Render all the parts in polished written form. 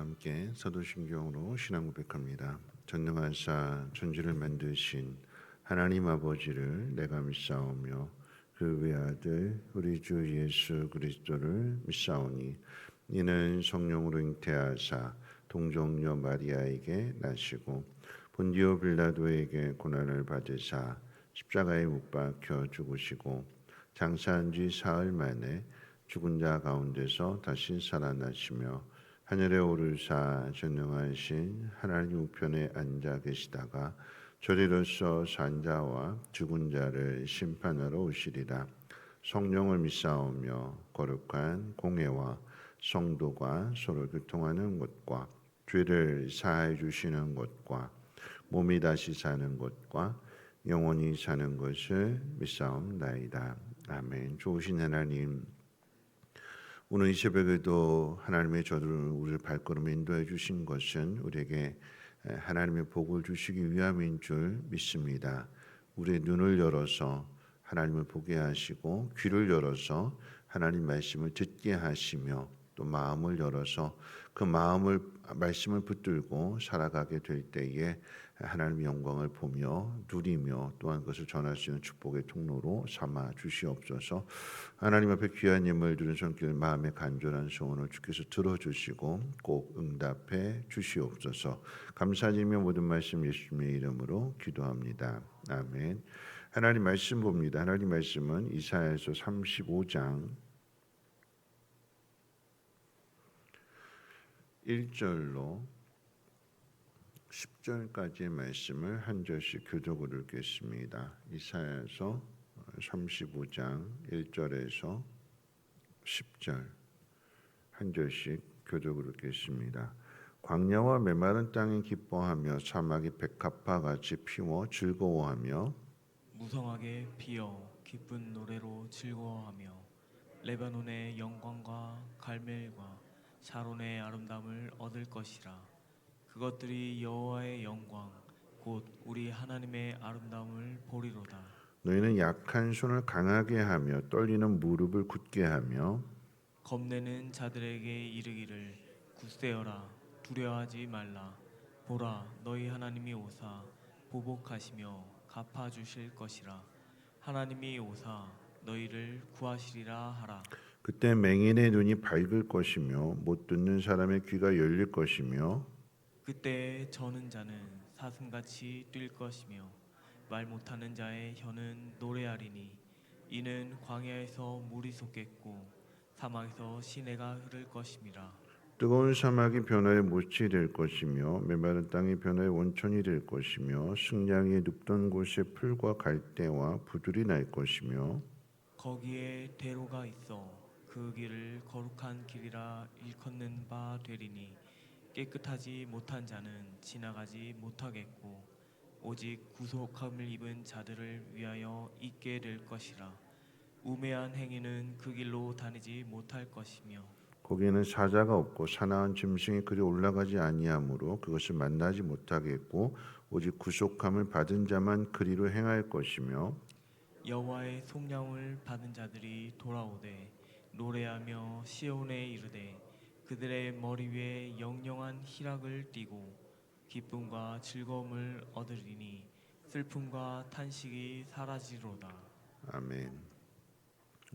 함께 사도신경으로 신앙 고백합니다. 전능하사 천지를 만드신 하나님 아버지를 내가 믿사오며 그 외아들 우리 주 예수 그리스도를 믿사오니 이는 성령으로 잉태하사 동정녀 마리아에게 나시고 본디오 빌라도에게 고난을 받으사 십자가에 못 박혀 죽으시고 장사한 지 사흘 만에 죽은 자 가운데서 다시 살아나시며 하늘에 오르사 전능하신 하나님 우편에 앉아 계시다가 저리로서 산 자와 죽은 자를 심판하러 오시리라. 성령을 믿사오며 거룩한 공회와 성도가 서로 교통하는 것과 죄를 사하여 주시는 것과 몸이 다시 사는 것과 영원히 사는 것을 믿사옵나이다. 아멘. 좋으신 하나님, 오늘 이 새벽에도 하나님의 저주를 우리를 발걸음에 인도해 주신 것은 우리에게 하나님의 복을 주시기 위함인 줄 믿습니다. 우리의 눈을 열어서 하나님을 보게 하시고 귀를 열어서 하나님 말씀을 듣게 하시며 또 마음을 열어서 그 말씀을 붙들고 살아가게 될 때에 하나님의 영광을 보며 누리며 또한 그것을 전할 수 있는 축복의 통로로 삼아 주시옵소서. 하나님 앞에 귀한 예물 드린 손길 마음의 간절한 소원을 주께서 들어주시고 꼭 응답해 주시옵소서. 감사드리며 모든 말씀 예수님의 이름으로 기도합니다. 아멘. 하나님 말씀 봅니다. 하나님 말씀은 이사야서 35장 1절로 10절까지의 말씀을 한 절씩 교독으로 읽겠습니다. 이사야서 35장 1절에서 10절 한 절씩 교독으로 읽겠습니다. 광야와 메마른 땅이 기뻐하며 사막이 백합화같이 피워 즐거워하며 무성하게 피어 기쁜 노래로 즐거워하며 레바논의 영광과 갈멜과 샤론의 아름다움을 얻을 것이라. 그것들이 여호와의 영광 곧 우리 하나님의 아름다움을 보리로다. 너희는 약한 손을 강하게 하며 떨리는 무릎을 굳게 하며 겁내는 자들에게 이르기를 굳세어라 두려워하지 말라. 보라 너희 하나님이 오사 보복하시며 갚아주실 것이라. 하나님이 오사 너희를 구하시리라 하라. 그때 맹인의 눈이 밝을 것이며 못 듣는 사람의 귀가 열릴 것이며 그때 저는 자는 사슴같이 뛸 것이며 말 못하는 자의 혀는 노래하리니 이는 광야에서 물이 솟겠고 사막에서 시내가 흐를 것임이라. 뜨거운 사막이 변화의 못이 될 것이며 메마른 땅이 변화의 원천이 될 것이며 승냥이 눕던 곳에 풀과 갈대와 부들이 날 것이며 거기에 대로가 있어 그 길을 거룩한 길이라 일컫는 바 되리니 깨끗하지 못한 자는 지나가지 못하겠고 오직 구속함을 입은 자들을 위하여 있게 될 것이라. 우매한 행위는 그 길로 다니지 못할 것이며 거기에는 사자가 없고 사나운 짐승이 그리 올라가지 아니하므로 그것을 만나지 못하겠고 오직 구속함을 받은 자만 그리로 행할 것이며 여호와의 속량을 받은 자들이 돌아오되 노래하며 시온에 이르되 그들의 머리 위에 영영한 희락을 띠고 기쁨과 즐거움을 얻으리니 슬픔과 탄식이 사라지로다. 아멘.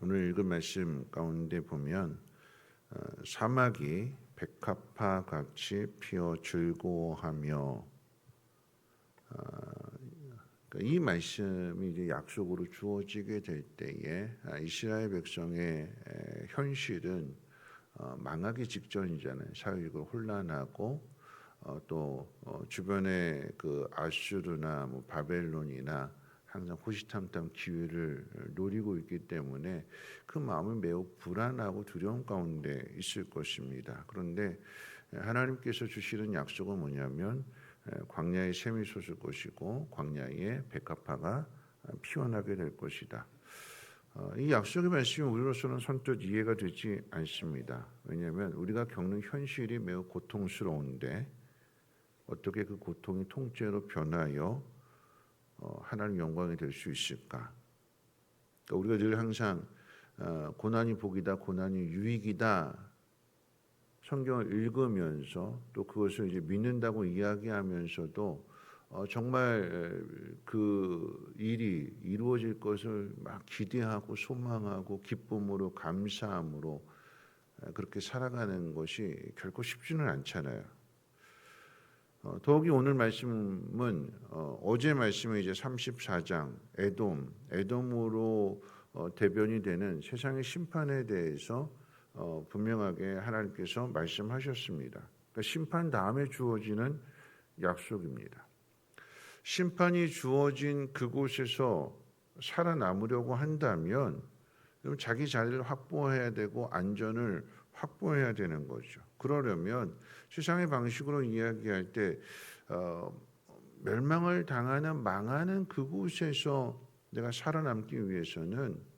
오늘 읽은 말씀 가운데 보면 사막이 백합화 같이 피어 즐거워하며 이 말씀이 이제 약속으로 주어지게 될 때에 이스라엘 백성의 현실은 망하기 직전이잖아요. 사회적으로 혼란하고 또 주변에 그 아수르나 뭐 바벨론이나 항상 호시탐탐 기회를 노리고 있기 때문에 그 마음은 매우 불안하고 두려움 가운데 있을 것입니다. 그런데 하나님께서 주시는 약속은 뭐냐면 광야에 샘이 솟을 것이고 광야에 백합화가 피어나게 될 것이다. 이 약속의 말씀이 우리로서는 선뜻 이해가 되지 않습니다. 왜냐하면 우리가 겪는 현실이 매우 고통스러운데 어떻게 그 고통이 통째로 변하여 하나님 영광이 될 수 있을까? 그러니까 우리가 늘 항상 고난이 복이다, 고난이 유익이다 성경을 읽으면서 또 그것을 이제 믿는다고 이야기하면서도 정말 그 일이 이루어질 것을 막 기대하고 소망하고 기쁨으로 감사함으로 그렇게 살아가는 것이 결코 쉽지는 않잖아요. 더욱이 오늘 말씀은 어제 말씀은 이제 34장 에돔으로 대변이 되는 세상의 심판에 대해서 분명하게 하나님께서 말씀하셨습니다. 그러니까 심판 다음에 주어지는 약속입니다. 심판이 주어진 그곳에서 살아남으려고 한다면 자기 자리를 확보해야 되고 안전을 확보해야 되는 거죠. 그러려면 세상의 방식으로 이야기할 때 멸망을 당하는 망하는 그곳에서 내가 살아남기 위해서는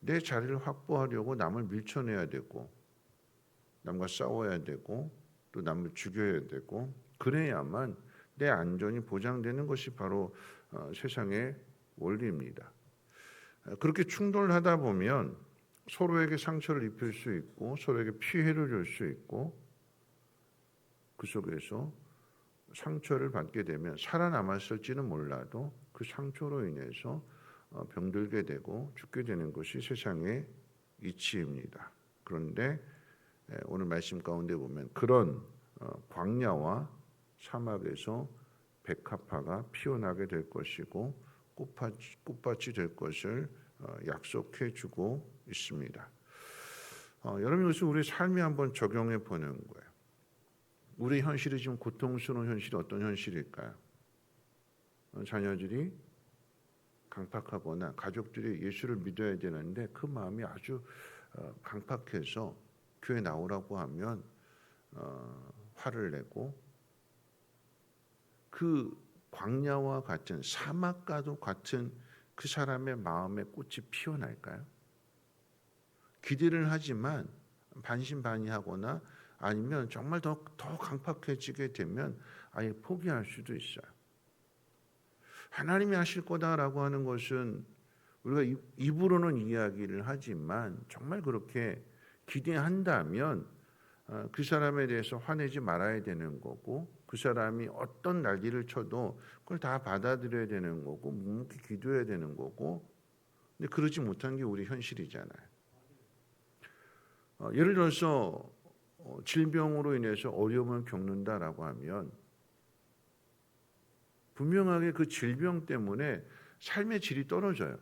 내 자리를 확보하려고 남을 밀쳐내야 되고 남과 싸워야 되고 또 남을 죽여야 되고 그래야만 내 안전이 보장되는 것이 바로 세상의 원리입니다. 그렇게 충돌하다 보면 서로에게 상처를 입힐 수 있고 서로에게 피해를 줄 수 있고 그 속에서 상처를 받게 되면 살아남았을지는 몰라도 그 상처로 인해서 병들게 되고 죽게 되는 것이 세상의 이치입니다. 그런데 오늘 말씀 가운데 보면 그런 광야와 사막에서 백합화가 피어나게 될 것이고 꽃밭이 될 것을 약속해 주고 있습니다. 여러분 이것을 우리 삶에 한번 적용해 보는 거예요. 우리 현실이 지금 고통스러운 현실이 어떤 현실일까요? 자녀들이 강팍하거나 가족들이 예수를 믿어야 되는데 그 마음이 아주 강팍해서 교회 나오라고 하면 화를 내고 그 광야와 같은 사막과도 같은 그 사람의 마음에 꽃이 피어날까요? 기대를 하지만 반신반의하거나 아니면 정말 더 강팍해지게 되면 아예 포기할 수도 있어요. 하나님이 하실 거다라고 하는 것은 우리가 입으로는 이야기를 하지만 정말 그렇게 기대한다면 그 사람에 대해서 화내지 말아야 되는 거고 그 사람이 어떤 난리를 쳐도 그걸 다 받아들여야 되는 거고 묵묵히 기도해야 되는 거고 근데 그러지 못한 게 우리 현실이잖아요. 예를 들어서 질병으로 인해서 어려움을 겪는다라고 하면 분명하게 그 질병 때문에 삶의 질이 떨어져요.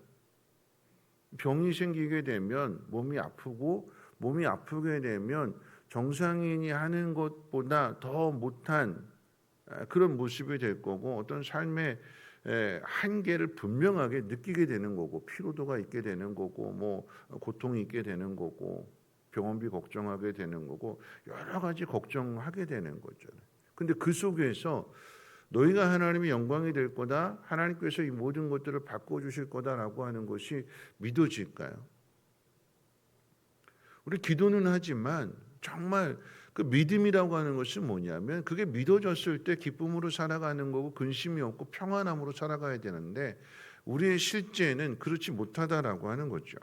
병이 생기게 되면 몸이 아프고 몸이 아프게 되면 정상인이 하는 것보다 더 못한 그런 모습이 될 거고 어떤 삶의 한계를 분명하게 느끼게 되는 거고 피로도가 있게 되는 거고 뭐 고통이 있게 되는 거고 병원비 걱정하게 되는 거고 여러 가지 걱정하게 되는 거죠. 근데 그 속에서 너희가 하나님의 영광이 될 거다. 하나님께서 이 모든 것들을 바꿔주실 거다라고 하는 것이 믿어질까요? 우리 기도는 하지만 정말 그 믿음이라고 하는 것은 뭐냐면 그게 믿어졌을 때 기쁨으로 살아가는 거고 근심이 없고 평안함으로 살아가야 되는데 우리의 실제는 그렇지 못하다라고 하는 거죠.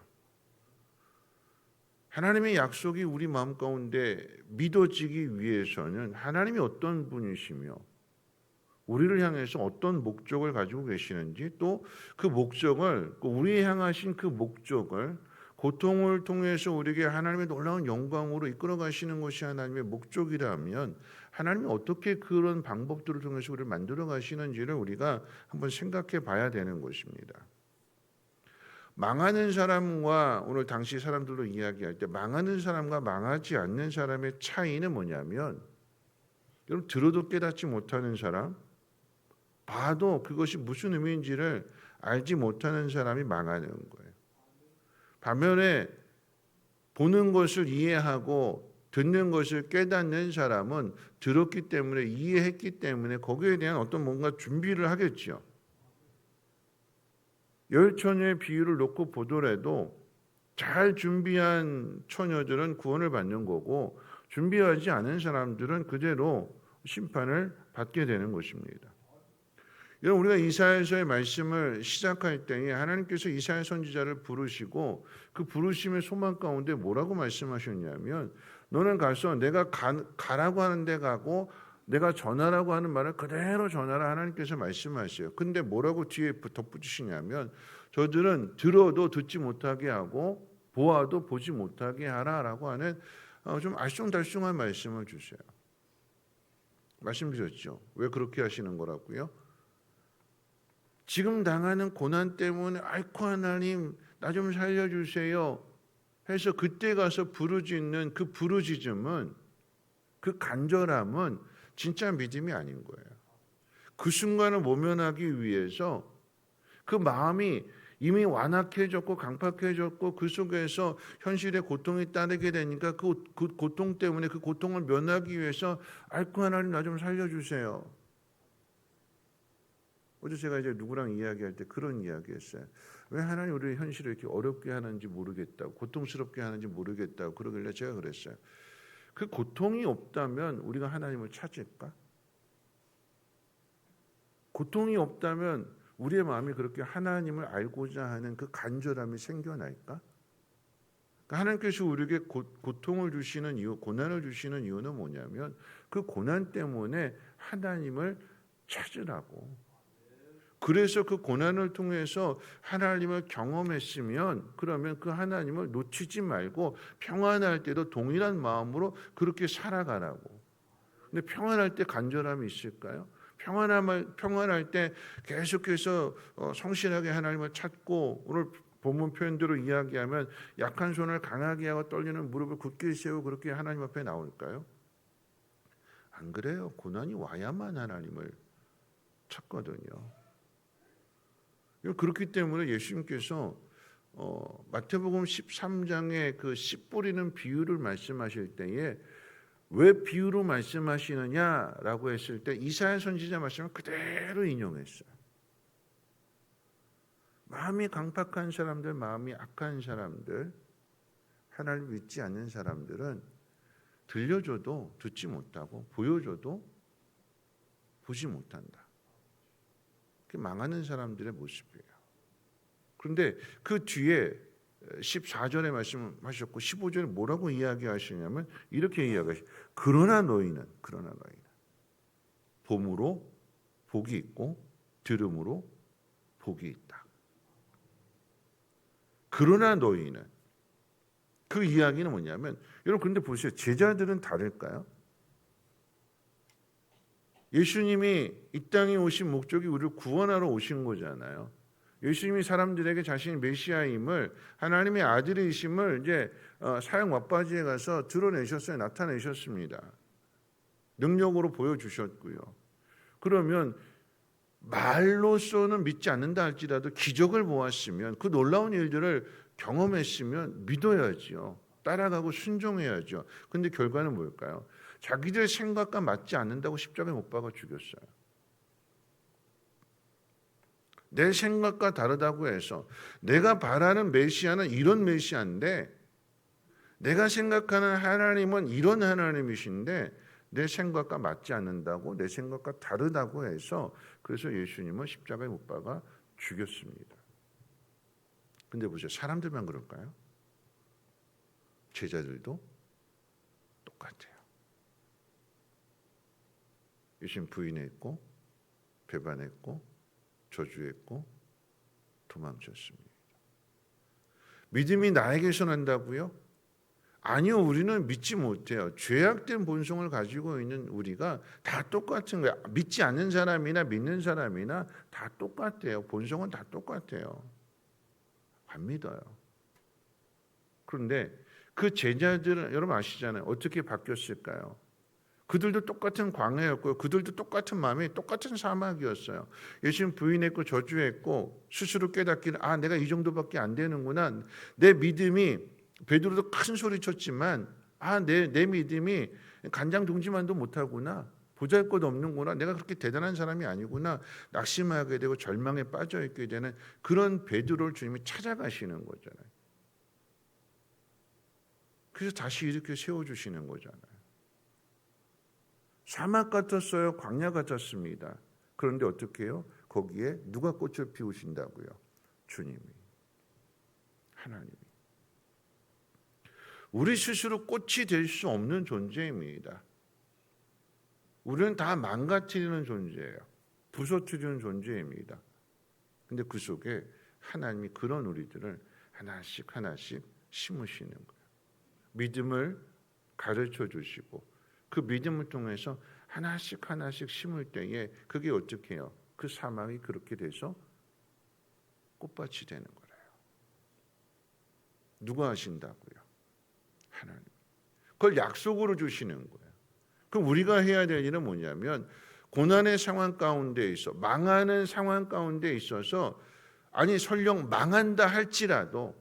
하나님의 약속이 우리 마음 가운데 믿어지기 위해서는 하나님이 어떤 분이시며 우리를 향해서 어떤 목적을 가지고 계시는지 또 그 목적을 우리에 향하신 그 목적을 고통을 통해서 우리에게 하나님의 놀라운 영광으로 이끌어 가시는 것이 하나님의 목적이라면 하나님이 어떻게 그런 방법들을 통해서 우리를 만들어 가시는지를 우리가 한번 생각해 봐야 되는 것입니다. 망하는 사람과 오늘 당시 사람들로 이야기할 때 망하는 사람과 망하지 않는 사람의 차이는 뭐냐면 여러분 들어도 깨닫지 못하는 사람 봐도 그것이 무슨 의미인지를 알지 못하는 사람이 망하는 거예요. 반면에 보는 것을 이해하고 듣는 것을 깨닫는 사람은 들었기 때문에 이해했기 때문에 거기에 대한 어떤 뭔가 준비를 하겠죠. 열처녀의 비유를 놓고 보더라도 잘 준비한 처녀들은 구원을 받는 거고 준비하지 않은 사람들은 그대로 심판을 받게 되는 것입니다. 여러분 우리가 이사야서의 말씀을 시작할 때에 하나님께서 이사야 선지자를 부르시고 그 부르심의 소망 가운데 뭐라고 말씀하셨냐면 너는 가서 내가 가라고 하는 데 가고 내가 전하라고 하는 말을 그대로 전하라 하나님께서 말씀하세요. 근데 뭐라고 뒤에 덧붙이시냐면 저들은 들어도 듣지 못하게 하고 보아도 보지 못하게 하라라고 하는 좀 알쏭달쏭한 말씀을 주세요. 말씀드렸죠. 왜 그렇게 하시는 거라고요? 지금 당하는 고난 때문에 아이고 하나님 나 좀 살려주세요 해서 그때 가서 부르짖는 그 부르짖음은 그 간절함은 진짜 믿음이 아닌 거예요. 그 순간을 모면하기 위해서 그 마음이 이미 완악해졌고 강팍해졌고 그 속에서 현실의 고통이 따르게 되니까 그 고통 때문에 그 고통을 면하기 위해서 아이고 하나님 나 좀 살려주세요. 어제 제가 이제 누구랑 이야기할 때 그런 이야기했어요. 왜 하나님 우리 현실을 이렇게 어렵게 하는지 모르겠다고, 고통스럽게 하는지 모르겠다고 그러길래 제가 그랬어요. 그 고통이 없다면 우리가 하나님을 찾을까? 고통이 없다면 우리의 마음이 그렇게 하나님을 알고자 하는 그 간절함이 생겨날까? 그러니까 하나님께서 우리에게 고통을 주시는 이유, 고난을 주시는 이유는 뭐냐면 그 고난 때문에 하나님을 찾으라고. 그래서 그 고난을 통해서 하나님을 경험했으면 그러면 그 하나님을 놓치지 말고 평안할 때도 동일한 마음으로 그렇게 살아가라고. 근데 평안할 때 간절함이 있을까요? 평안할 때 계속해서 성실하게 하나님을 찾고 오늘 본문 표현대로 이야기하면 약한 손을 강하게 하고 떨리는 무릎을 굳게 세우고 그렇게 하나님 앞에 나올까요? 안 그래요. 고난이 와야만 하나님을 찾거든요. 그렇기 때문에 예수님께서 마태복음 13장에 그 씨 뿌리는 비유를 말씀하실 때에 왜 비유로 말씀하시느냐라고 했을 때 이사야 선지자 말씀을 그대로 인용했어요. 마음이 강팍한 사람들, 마음이 악한 사람들, 하나님을 믿지 않는 사람들은 들려줘도 듣지 못하고 보여줘도 보지 못한다. 그게 망하는 사람들의 모습이에요. 그런데 그 뒤에 14절에 말씀하셨고 15절에 뭐라고 이야기하시냐면 이렇게 이야기하시죠. 그러나 너희는 봄으로 복이 있고 들음으로 복이 있다. 그러나 너희는 그 이야기는 뭐냐면 여러분 그런데 보세요. 제자들은 다를까요? 예수님이 이 땅에 오신 목적이 우리를 구원하러 오신 거잖아요. 예수님이 사람들에게 자신이 메시아임을 하나님의 아들이심을 이제 사형 막바지에 가서 드러내셨어요. 나타내셨습니다. 능력으로 보여주셨고요. 그러면 말로서는 믿지 않는다 할지라도 기적을 보았으면 그 놀라운 일들을 경험했으면 믿어야죠. 따라가고 순종해야죠. 근데 결과는 뭘까요? 자기들 생각과 맞지 않는다고 십자가에 못 박아 죽였어요. 내 생각과 다르다고 해서 내가 바라는 메시아는 이런 메시아인데 내가 생각하는 하나님은 이런 하나님이신데 내 생각과 맞지 않는다고 내 생각과 다르다고 해서 그래서 예수님은 십자가에 못 박아 죽였습니다. 근데 보세요. 사람들만 그럴까요? 제자들도 똑같아요. 예수님 부인했고 배반했고 저주했고 도망쳤습니다. 믿음이 나에게서 난다고요? 아니요. 우리는 믿지 못해요. 죄악된 본성을 가지고 있는 우리가 다 똑같은 거예요. 믿지 않는 사람이나 믿는 사람이나 다 똑같아요. 본성은 다 똑같아요. 안 믿어요. 그런데 그 제자들은 여러분 아시잖아요. 어떻게 바뀌었을까요? 그들도 똑같은 광야였고요. 그들도 똑같은 마음이 똑같은 사막이었어요. 예수님 부인했고 저주했고 스스로 깨닫기를 내가 이 정도밖에 안 되는구나. 내 믿음이 베드로도 큰 소리 쳤지만 내 믿음이 간장동지만도 못하구나. 보잘것없는구나. 내가 그렇게 대단한 사람이 아니구나. 낙심하게 되고 절망에 빠져 있게 되는 그런 베드로를 주님이 찾아가시는 거잖아요. 그래서 다시 이렇게 세워주시는 거잖아요. 사막 같았어요? 광야 같았습니다. 그런데 어떻게 해요? 거기에 누가 꽃을 피우신다고요? 주님이, 하나님이. 우리 스스로 꽃이 될 수 없는 존재입니다. 우리는 다 망가뜨리는 존재예요. 부서뜨리는 존재입니다. 근데 그 속에 하나님이 그런 우리들을 하나씩 하나씩 심으시는 거예요. 믿음을 가르쳐 주시고 그 믿음을 통해서 하나씩 하나씩 심을 때에 그게 어떻게 해요? 그 사막이 그렇게 돼서 꽃밭이 되는 거예요. 누가 하신다고요? 하나님. 그걸 약속으로 주시는 거예요. 그럼 우리가 해야 될 일은 뭐냐면 고난의 상황 가운데 있어 망하는 상황 가운데 있어서 아니 설령 망한다 할지라도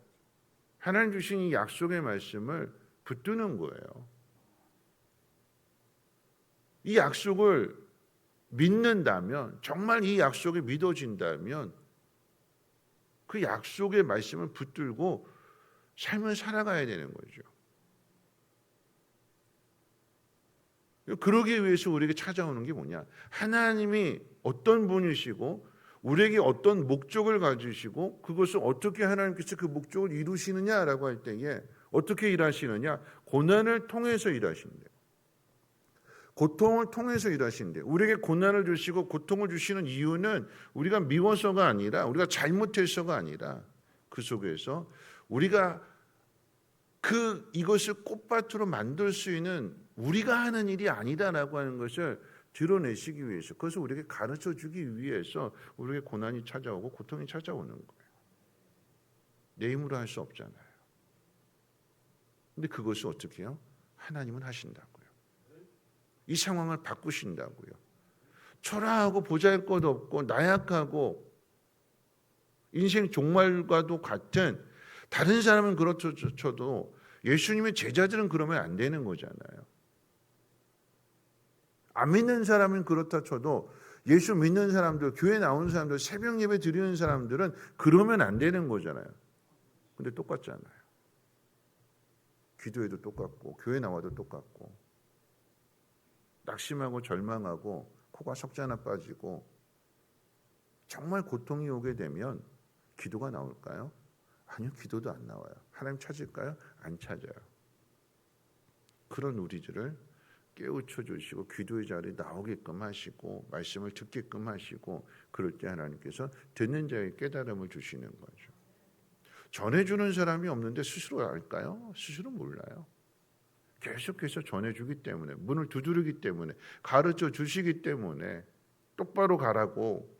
하나님 주신 이 약속의 말씀을 붙드는 거예요. 이 약속을 믿는다면 정말 이 약속이 믿어진다면 그 약속의 말씀을 붙들고 삶을 살아가야 되는 거죠. 그러기 위해서 우리에게 찾아오는 게 뭐냐? 하나님이 어떤 분이시고 우리에게 어떤 목적을 가지시고 그것을 어떻게 하나님께서 그 목적을 이루시느냐라고 할 때에 어떻게 일하시느냐? 고난을 통해서 일하신대요. 고통을 통해서 일하신대요. 우리에게 고난을 주시고 고통을 주시는 이유는 우리가 미워서가 아니라 우리가 잘못해서가 아니라 그 속에서 우리가 이것을 꽃밭으로 만들 수 있는 우리가 하는 일이 아니다라고 하는 것을 드러내시기 위해서 그것을 우리에게 가르쳐 주기 위해서 우리에게 고난이 찾아오고 고통이 찾아오는 거예요. 내 힘으로 할 수 없잖아요. 근데 그것을 어떻게 해요? 하나님은 하신다고요. 이 상황을 바꾸신다고요. 초라하고 보잘것 없고 나약하고 인생 종말과도 같은 다른 사람은 그렇죠 쳐도 예수님의 제자들은 그러면 안 되는 거잖아요. 안 믿는 사람은 그렇다 쳐도 예수 믿는 사람들, 교회 나오는 사람들, 새벽 예배 드리는 사람들은 그러면 안 되는 거잖아요. 근데 똑같잖아요. 기도해도 똑같고 교회 나와도 똑같고 낙심하고 절망하고 코가 석자나 빠지고 정말 고통이 오게 되면 기도가 나올까요? 아니요, 기도도 안 나와요. 하나님 찾을까요? 안 찾아요. 그런 우리들을 깨우쳐 주시고 기도의 자리에 나오게끔 하시고 말씀을 듣게끔 하시고 그럴 때 하나님께서 듣는 자에게 깨달음을 주시는 거죠. 전해주는 사람이 없는데 스스로 알까요? 스스로 몰라요. 계속해서 전해주기 때문에 문을 두드리기 때문에 가르쳐 주시기 때문에 똑바로 가라고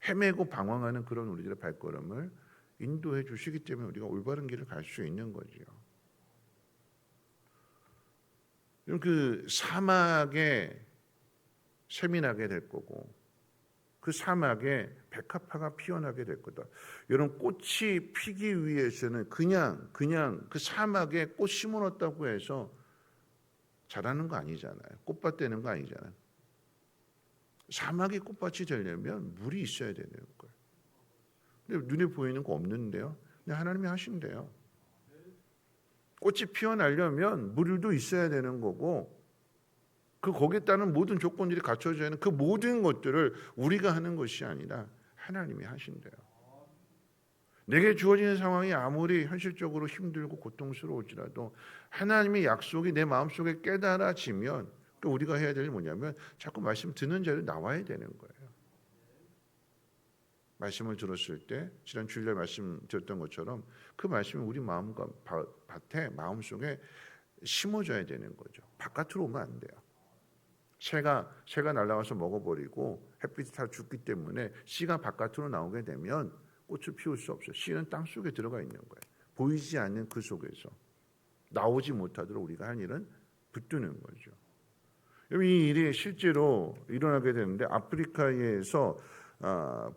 헤매고 방황하는 그런 우리들의 발걸음을 인도해 주시기 때문에 우리가 올바른 길을 갈 수 있는 거죠. 그 사막에 샘이 나게 될 거고 그 사막에 백합화가 피어나게 될 거다. 이런 꽃이 피기 위해서는 그냥 그 사막에 꽃 심어놨다고 해서 자라는 거 아니잖아요. 꽃밭 되는 거 아니잖아요. 사막이 꽃밭이 되려면 물이 있어야 되는 거예요. 근데 눈에 보이는 거 없는데요. 근데 하나님이 하신대요. 꽃이 피어나려면 물도 있어야 되는 거고 거기에 따른 모든 조건들이 갖춰져야 하는 그 모든 것들을 우리가 하는 것이 아니라 하나님이 하신대요. 내게 주어지는 상황이 아무리 현실적으로 힘들고 고통스러울지라도 하나님의 약속이 내 마음속에 깨달아지면 또 우리가 해야 될 일이 뭐냐면 자꾸 말씀 듣는 자리에 나와야 되는 거예요. 말씀을 들었을 때 지난 주일날 말씀 드렸던 것처럼 그 말씀이 우리 마음과 밭에 마음속에 심어져야 되는 거죠. 바깥으로 오면 안 돼요. 새가 날아가서 먹어버리고 햇빛이 다 죽기 때문에 씨가 바깥으로 나오게 되면 꽃을 피울 수 없어요. 씨는 땅속에 들어가 있는 거예요. 보이지 않는 그 속에서 나오지 못하도록 우리가 할 일은 붙드는 거죠. 이 일이 실제로 일어나게 되는데 아프리카에서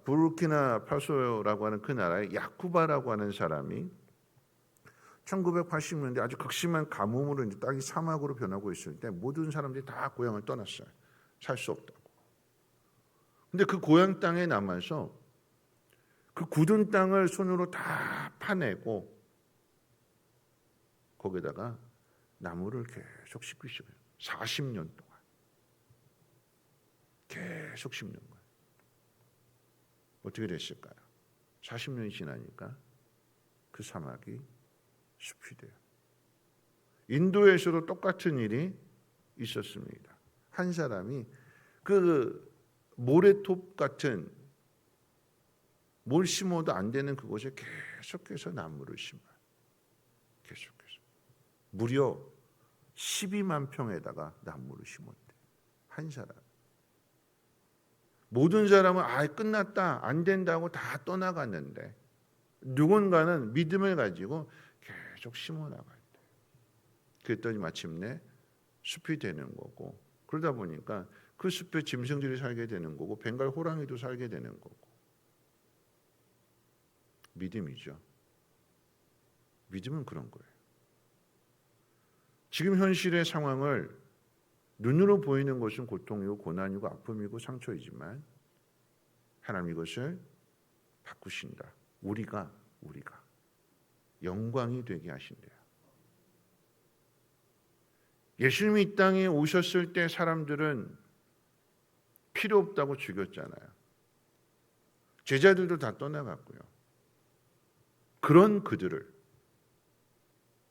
부르키나파소라고 하는 그 나라의 야쿠바라고 하는 사람이 1980년대 아주 극심한 가뭄으로 이제 땅이 사막으로 변하고 있을 때 모든 사람들이 다 고향을 떠났어요. 살 수 없다고. 근데 그 고향 땅에 남아서 그 굳은 땅을 손으로 다 파내고 거기다가 나무를 계속 심기 시작해요. 40년 동안 계속 심는 거예요. 어떻게 됐을까요? 40년이 지나니까 그 사막이 숲이 돼요. 인도에서도 똑같은 일이 있었습니다. 한 사람이 그 모래톱 같은 뭘 심어도 안 되는 그곳에 계속해서 나무를 심어요. 계속해서. 무려 12만 평에다가 나무를 심었대. 한 사람. 모든 사람은 끝났다, 안 된다고 다 떠나갔는데 누군가는 믿음을 가지고 계속 심어나갈 때. 그랬더니 마침내 숲이 되는 거고, 그러다 보니까 그 숲에 짐승들이 살게 되는 거고 벵갈 호랑이도 살게 되는 거고. 믿음이죠. 믿음은 그런 거예요. 지금 현실의 상황을 눈으로 보이는 것은 고통이고 고난이고 아픔이고 상처이지만 하나님 이것을 바꾸신다. 우리가 영광이 되게 하신대요. 예수님이 이 땅에 오셨을 때 사람들은 필요 없다고 죽였잖아요. 제자들도 다 떠나갔고요. 그런 그들을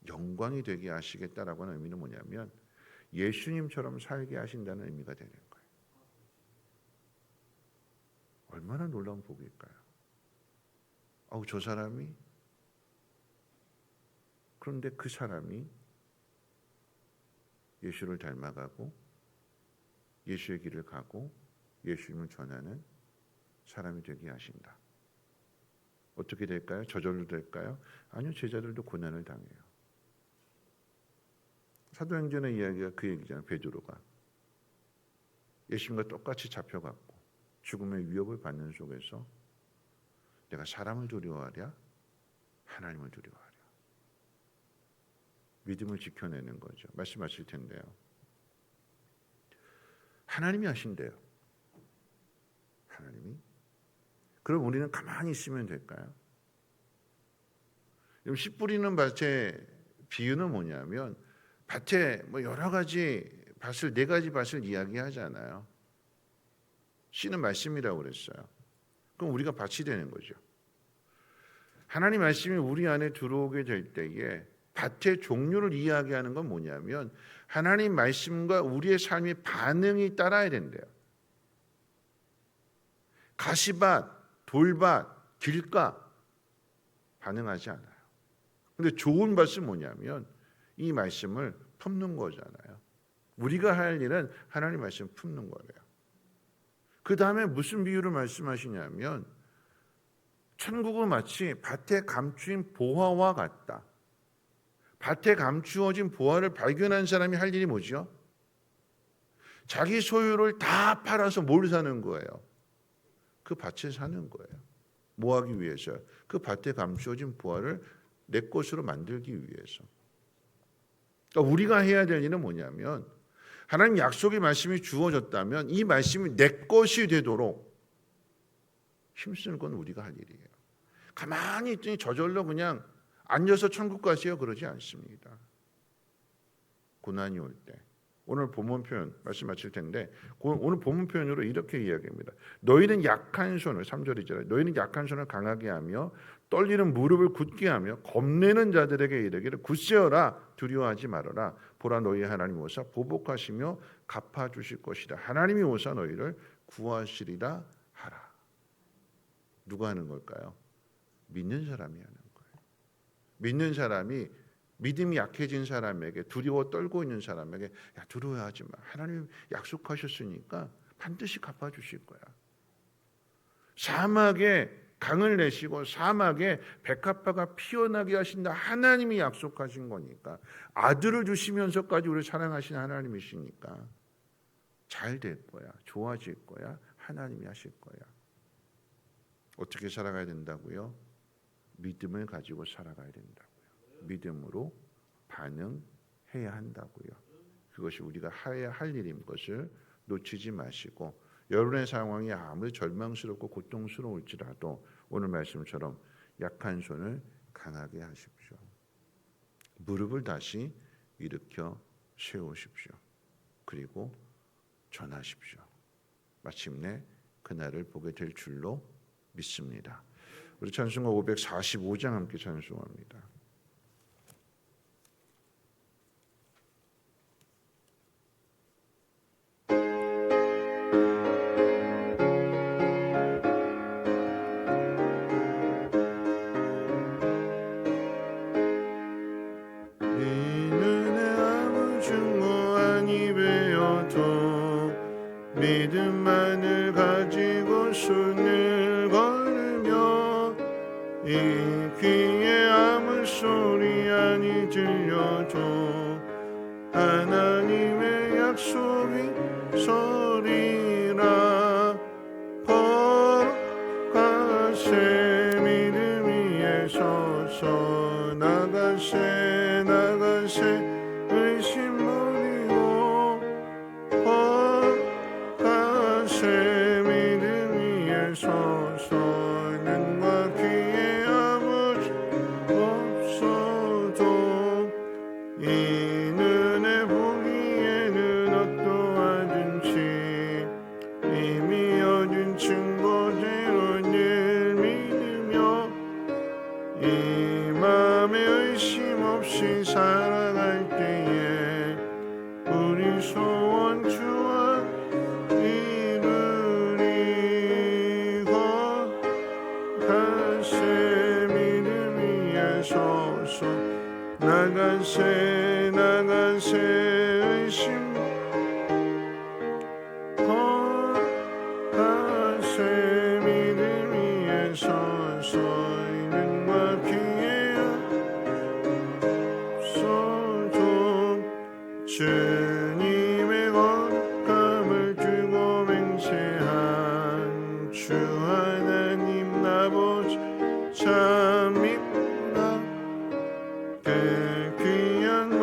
영광이 되게 하시겠다라고 하는 의미는 뭐냐면 예수님처럼 살게 하신다는 의미가 되는 거예요. 얼마나 놀라운 복일까요? 저 사람이, 그런데 그 사람이 예수를 닮아가고 예수의 길을 가고 예수님을 전하는 사람이 되게 하신다. 어떻게 될까요? 저절로 될까요? 아니요, 제자들도 고난을 당해요. 사도행전의 이야기가 그 얘기잖아요. 베드로가 예수님과 똑같이 잡혀갔고 죽음의 위협을 받는 속에서 내가 사람을 두려워하랴 하나님을 두려워하랴. 믿음을 지켜내는 거죠. 말씀하실 텐데요. 하나님이 하신대요. 하나님이. 그럼 우리는 가만히 있으면 될까요? 씨 뿌리는 밭의 비유는 뭐냐면 밭에 여러 가지 밭을, 4가지 밭을 이야기하잖아요. 씨는 말씀이라고 그랬어요. 그럼 우리가 밭이 되는 거죠. 하나님 말씀이 우리 안에 들어오게 될 때에 밭의 종류를 이야기하는 건 뭐냐면 하나님 말씀과 우리의 삶의 반응이 따라야 된대요. 가시밭, 돌밭, 길가 반응하지 않아요. 근데 좋은 밭은 뭐냐면 이 말씀을 품는 거잖아요. 우리가 할 일은 하나님 말씀 품는 거래요. 그 다음에 무슨 비유를 말씀하시냐면 천국은 마치 밭에 감추인 보화와 같다. 밭에 감추어진 보화를 발견한 사람이 할 일이 뭐죠? 자기 소유를 다 팔아서 뭘 사는 거예요? 그 밭에 사는 거예요. 뭐 하기 위해서? 그 밭에 감추어진 보화를 내 것으로 만들기 위해서. 그러니까 우리가 해야 될 일은 뭐냐면 하나님 약속의 말씀이 주어졌다면 이 말씀이 내 것이 되도록 힘쓰는 건 우리가 할 일이에요. 가만히 있더니 저절로 그냥 앉아서 천국 가세요 그러지 않습니다. 고난이 올 때. 오늘 본문 표현 말씀 마칠 텐데 오늘 본문 표현으로 이렇게 이야기합니다. 너희는 약한 손을 3절이잖아요. 너희는 약한 손을 강하게 하며 떨리는 무릎을 굳게 하며 겁내는 자들에게 이르기를 굳세어라 두려워하지 말아라. 보라 너희 하나님이 오사 보복하시며 갚아주실 것이라. 하나님이 오사 너희를 구하시리라 하라. 누가 하는 걸까요? 믿는 사람이 하는 거예요. 믿는 사람이 믿음이 약해진 사람에게 두려워 떨고 있는 사람에게 야 두려워하지 마. 하나님 약속하셨으니까 반드시 갚아주실 거야. 사막에 강을 내시고 사막에 백합화가 피어나게 하신다. 하나님이 약속하신 거니까 아들을 주시면서까지 우리를 사랑하신 하나님이시니까 잘 될 거야. 좋아질 거야. 하나님이 하실 거야. 어떻게 살아가야 된다고요? 믿음을 가지고 살아가야 된다고요. 믿음으로 반응해야 한다고요. 그것이 우리가 해야 할 일인 것을 놓치지 마시고 여러분의 상황이 아무리 절망스럽고 고통스러울지라도 오늘 말씀처럼 약한 손을 강하게 하십시오. 무릎을 다시 일으켜 세우십시오. 그리고 전하십시오. 마침내 그날을 보게 될 줄로 믿습니다. 우리 찬송가 545장 함께 찬송합니다. 믿음만을 가지고 손을 걸으며 이 귀에 아무 소리 아니 들려도 하나님의 약속이 소리라 걸어가세 믿음 위에 서서 나가세 나가세 의심 버리고 새 믿음 위에 서서 눈과 귀에 아무것도 없어도 이 눈에 보기에는 어떠하든지 이미 얻은 증거대로 늘 믿으며 이 맘에 의심 없이 살아갈 때에 우리 소원 주와 나가세 나가세 의심 걸어가세 믿음 위에 서서 눈과 귀에 없어도 주님의 거룩함을 두고 맹세한 주 하나님 아버지 참 믿구나 그 귀한 못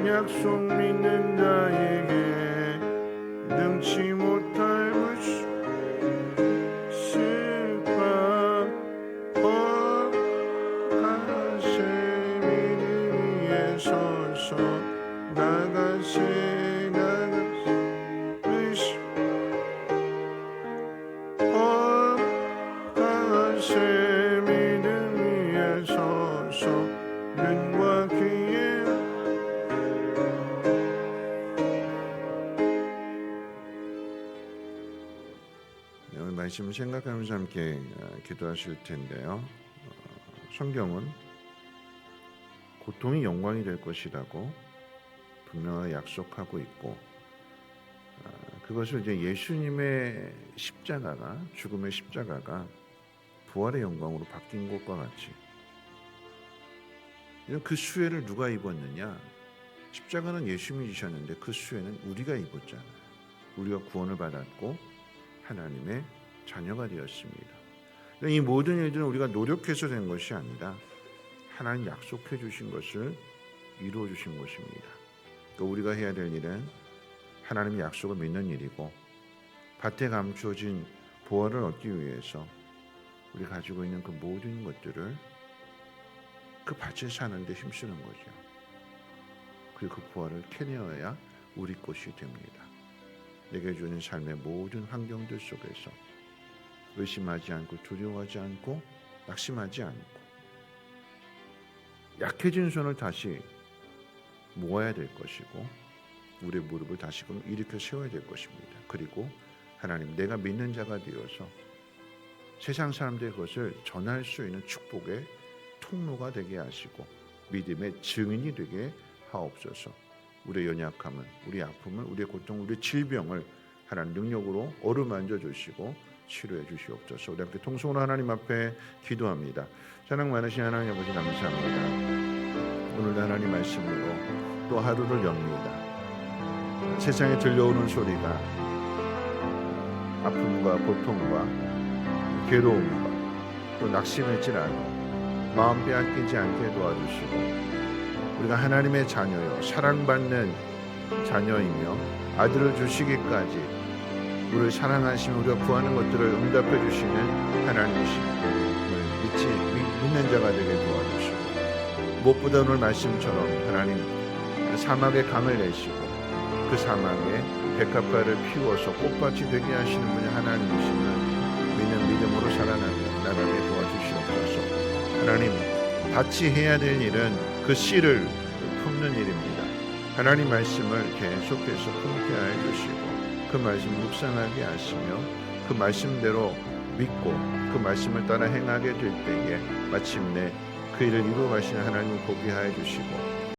약속 믿는 자에게 능치 못할 무엇일까 걸어가세 믿음 위에 서서 나가세 나가세 의심 걸어가세 믿음 위에 서서 눈과 귀에 오늘 말씀을 생각하면서 함께 기도하실 텐데요. 성경은 고통이 영광이 될 것이라고 분명하게 약속하고 있고 그것을 이제 예수님의 십자가가 죽음의 십자가가 부활의 영광으로 바뀐 것과 같이 그 수혜를 누가 입었느냐? 십자가는 예수님이 지셨는데 그 수혜는 우리가 입었잖아요. 우리가 구원을 받았고 하나님의 자녀가 되었습니다. 이 모든 일들은 우리가 노력해서 된 것이 아니라 하나님 약속해 주신 것을 이루어 주신 것입니다. 그러니까 우리가 해야 될 일은 하나님의 약속을 믿는 일이고 밭에 감추어진 보화를 얻기 위해서 우리 가지고 있는 그 모든 것들을 그 밭을 사는데 힘쓰는 거죠. 그리고 그 부활을 캐내어야 우리 것이 됩니다. 내게 주는 삶의 모든 환경들 속에서 의심하지 않고 두려워하지 않고 낙심하지 않고 약해진 손을 다시 모아야 될 것이고 우리의 무릎을 다시금 일으켜 세워야 될 것입니다. 그리고 하나님 내가 믿는 자가 되어서 세상 사람들의 것을 전할 수 있는 축복의 통로가 되게 하시고 믿음의 증인이 되게 하옵소서. 우리의 연약함을, 우리의 아픔을, 우리의 고통을, 우리의 질병을 하나님 능력으로 어루만져 주시고 치료해 주시옵소서. 우리 함께 통성으로 하나님 앞에 기도합니다. 사랑 많으신 하나님 아버지 감사합니다. 오늘도 하나님 말씀으로 또 하루를 엽니다. 세상에 들려오는 소리가 아픔과 고통과 괴로움과 또 낙심했지라도 마음 빼앗기지 않게 도와주시고 우리가 하나님의 자녀요 사랑받는 자녀이며 아들을 주시기까지 우리를 사랑하시며 우리가 구하는 것들을 응답해 주시는 하나님이심을 믿는 자가 되게 도와주시고 무엇보다 오늘 말씀처럼 하나님 사막에 강을 내시고 그 사막에 백합과를 피워서 꽃밭이 되게 하시는 분이 하나님이심을 믿는 믿음으로 살아나며 나가게 도와주시옵소서. 하나님, 같이 해야 될 일은 그 씨를 품는 일입니다. 하나님 말씀을 계속해서 품게 하여 주시고 그 말씀 묵상하게 하시며 그 말씀대로 믿고 그 말씀을 따라 행하게 될 때에 마침내 그 일을 이루어 가시는 하나님을 보게 하여 주시고